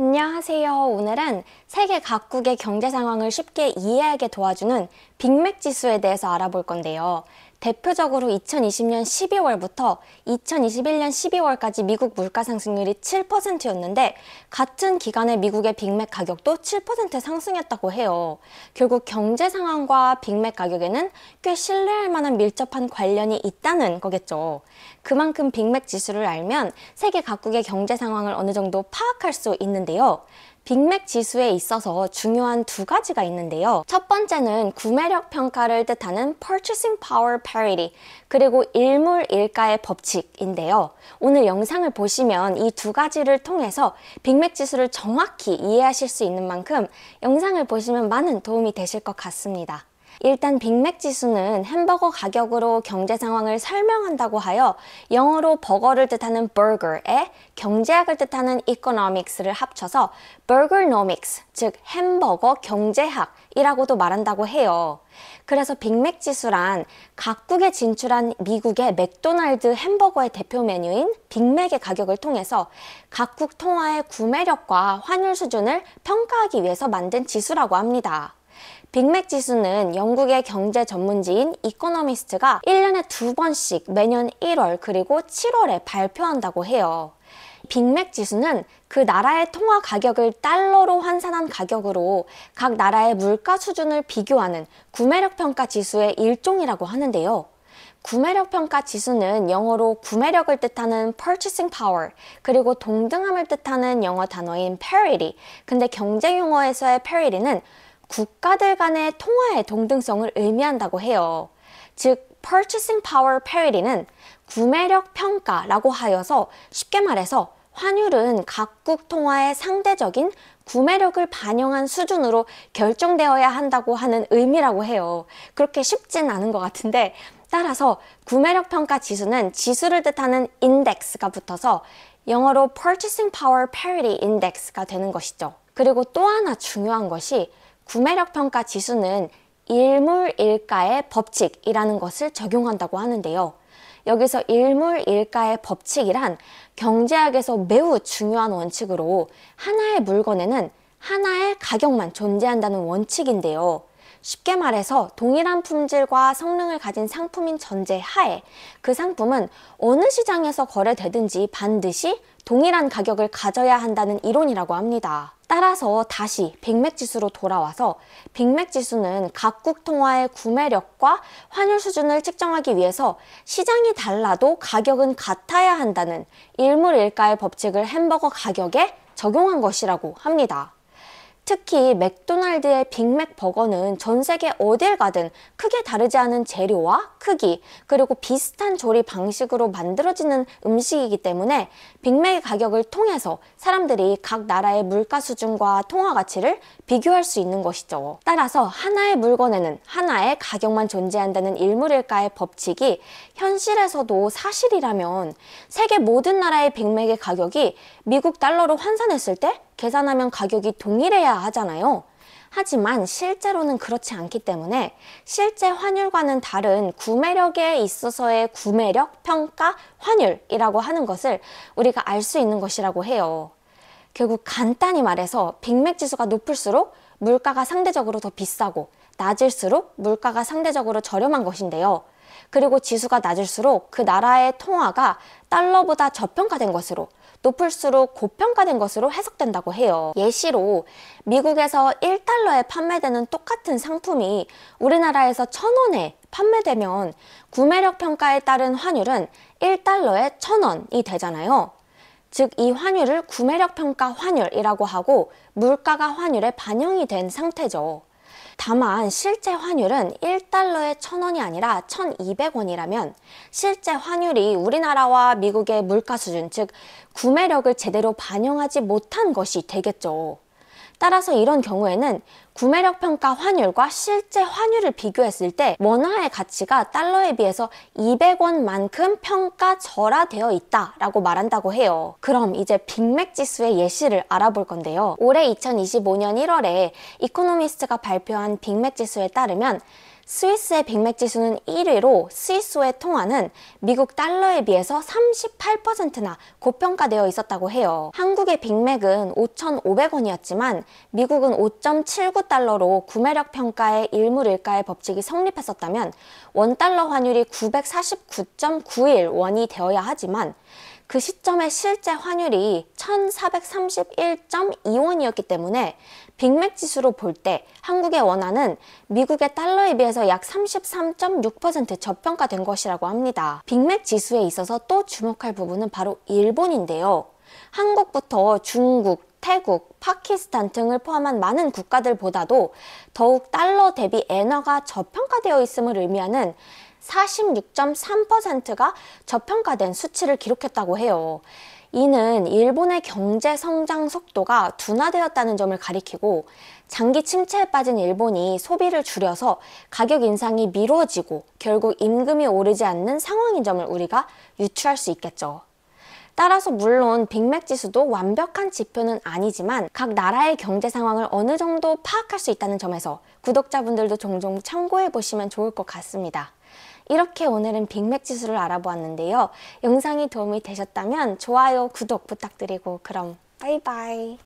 안녕하세요. 오늘은 세계 각국의 경제 상황을 쉽게 이해하게 도와주는 빅맥 지수에 대해서 알아볼 건데요. 대표적으로 2020년 12월부터 2021년 12월까지 미국 물가 상승률이 7%였는데 같은 기간에 미국의 빅맥 가격도 7% 상승했다고 해요. 결국 경제 상황과 빅맥 가격에는 꽤 신뢰할 만한 밀접한 관련이 있다는 거겠죠. 그만큼 빅맥 지수를 알면 세계 각국의 경제 상황을 어느 정도 파악할 수 있는데요. 빅맥 지수에 있어서 중요한 두 가지가 있는데요. 첫 번째는 구매력 평가를 뜻하는 Purchasing Power Parity, 그리고 일물일가의 법칙인데요. 오늘 영상을 보시면 이 두 가지를 통해서 빅맥 지수를 정확히 이해하실 수 있는 만큼 영상을 보시면 많은 도움이 되실 것 같습니다. 일단 빅맥 지수는 햄버거 가격으로 경제 상황을 설명한다고 하여 영어로 버거를 뜻하는 burger에 경제학을 뜻하는 economics를 합쳐서 burgernomics, 즉 햄버거 경제학이라고도 말한다고 해요. 그래서 빅맥 지수란 각국에 진출한 미국의 맥도날드 햄버거의 대표 메뉴인 빅맥의 가격을 통해서 각국 통화의 구매력과 환율 수준을 평가하기 위해서 만든 지수라고 합니다. 빅맥 지수는 영국의 경제 전문지인 이코노미스트가 1년에 2번씩 매년 1월 그리고 7월에 발표한다고 해요. 빅맥 지수는 그 나라의 통화 가격을 달러로 환산한 가격으로 각 나라의 물가 수준을 비교하는 구매력 평가 지수의 일종이라고 하는데요. 구매력 평가 지수는 영어로 구매력을 뜻하는 purchasing power, 그리고 동등함을 뜻하는 영어 단어인 parity, 근데 경제 용어에서의 parity는 국가들 간의 통화의 동등성을 의미한다고 해요. 즉, purchasing power parity는 구매력 평가라고 하여서 쉽게 말해서 환율은 각국 통화의 상대적인 구매력을 반영한 수준으로 결정되어야 한다고 하는 의미라고 해요. 그렇게 쉽진 않은 것 같은데, 따라서 구매력 평가 지수는 지수를 뜻하는 index가 붙어서 영어로 purchasing power parity index가 되는 것이죠. 그리고 또 하나 중요한 것이 구매력 평가 지수는 일물일가의 법칙이라는 것을 적용한다고 하는데요. 여기서 일물일가의 법칙이란 경제학에서 매우 중요한 원칙으로 하나의 물건에는 하나의 가격만 존재한다는 원칙인데요. 쉽게 말해서 동일한 품질과 성능을 가진 상품인 전제 하에 그 상품은 어느 시장에서 거래되든지 반드시 동일한 가격을 가져야 한다는 이론이라고 합니다. 따라서 다시 빅맥 지수로 돌아와서 빅맥 지수는 각국 통화의 구매력과 환율 수준을 측정하기 위해서 시장이 달라도 가격은 같아야 한다는 일물일가의 법칙을 햄버거 가격에 적용한 것이라고 합니다. 특히 맥도날드의 빅맥 버거는 전 세계 어딜 가든 크게 다르지 않은 재료와 크기, 그리고 비슷한 조리 방식으로 만들어지는 음식이기 때문에 빅맥의 가격을 통해서 사람들이 각 나라의 물가 수준과 통화 가치를 비교할 수 있는 것이죠. 따라서 하나의 물건에는 하나의 가격만 존재한다는 일물일가의 법칙이 현실에서도 사실이라면 세계 모든 나라의 빅맥의 가격이 미국 달러로 환산했을 때 계산하면 가격이 동일해야 하잖아요. 하지만 실제로는 그렇지 않기 때문에 실제 환율과는 다른 구매력에 있어서의 구매력, 평가, 환율이라고 하는 것을 우리가 알 수 있는 것이라고 해요. 결국 간단히 말해서 빅맥 지수가 높을수록 물가가 상대적으로 더 비싸고 낮을수록 물가가 상대적으로 저렴한 것인데요. 그리고 지수가 낮을수록 그 나라의 통화가 달러보다 저평가된 것으로, 높을수록 고평가된 것으로 해석된다고 해요. 예시로 미국에서 1달러에 판매되는 똑같은 상품이 우리나라에서 1,000원에 판매되면 구매력 평가에 따른 환율은 1달러에 1,000원이 되잖아요. 즉, 이 환율을 구매력 평가 환율이라고 하고 물가가 환율에 반영이 된 상태죠. 다만 실제 환율은 1달러에 1,000원이 아니라 1,200원이라면 실제 환율이 우리나라와 미국의 물가 수준, 즉 구매력을 제대로 반영하지 못한 것이 되겠죠. 따라서 이런 경우에는 구매력 평가 환율과 실제 환율을 비교했을 때 원화의 가치가 달러에 비해서 200원만큼 평가절하되어 있다라고 말한다고 해요. 그럼 이제 빅맥 지수의 예시를 알아볼 건데요. 올해 2025년 1월에 이코노미스트가 발표한 빅맥 지수에 따르면 스위스의 빅맥 지수는 1위로 스위스의 통화는 미국 달러에 비해서 38%나 고평가되어 있었다고 해요. 한국의 빅맥은 5,500원이었지만 미국은 5.79달러로 구매력 평가의 일물일가의 법칙이 성립했었다면 원달러 환율이 949.91원이 되어야 하지만 그 시점의 실제 환율이 1,431.2원이었기 때문에 빅맥 지수로 볼 때 한국의 원화는 미국의 달러에 비해서 약 33.6% 저평가된 것이라고 합니다. 빅맥 지수에 있어서 또 주목할 부분은 바로 일본인데요. 한국부터 중국, 태국, 파키스탄 등을 포함한 많은 국가들보다도 더욱 달러 대비 엔화가 저평가되어 있음을 의미하는 46.3%가 저평가된 수치를 기록했다고 해요. 이는 일본의 경제 성장 속도가 둔화되었다는 점을 가리키고 장기 침체에 빠진 일본이 소비를 줄여서 가격 인상이 미뤄지고 결국 임금이 오르지 않는 상황인 점을 우리가 유추할 수 있겠죠. 따라서 물론 빅맥 지수도 완벽한 지표는 아니지만 각 나라의 경제 상황을 어느 정도 파악할 수 있다는 점에서 구독자분들도 종종 참고해 보시면 좋을 것 같습니다. 이렇게 오늘은 빅맥 지수를 알아보았는데요. 영상이 도움이 되셨다면 좋아요, 구독 부탁드리고 그럼 바이바이.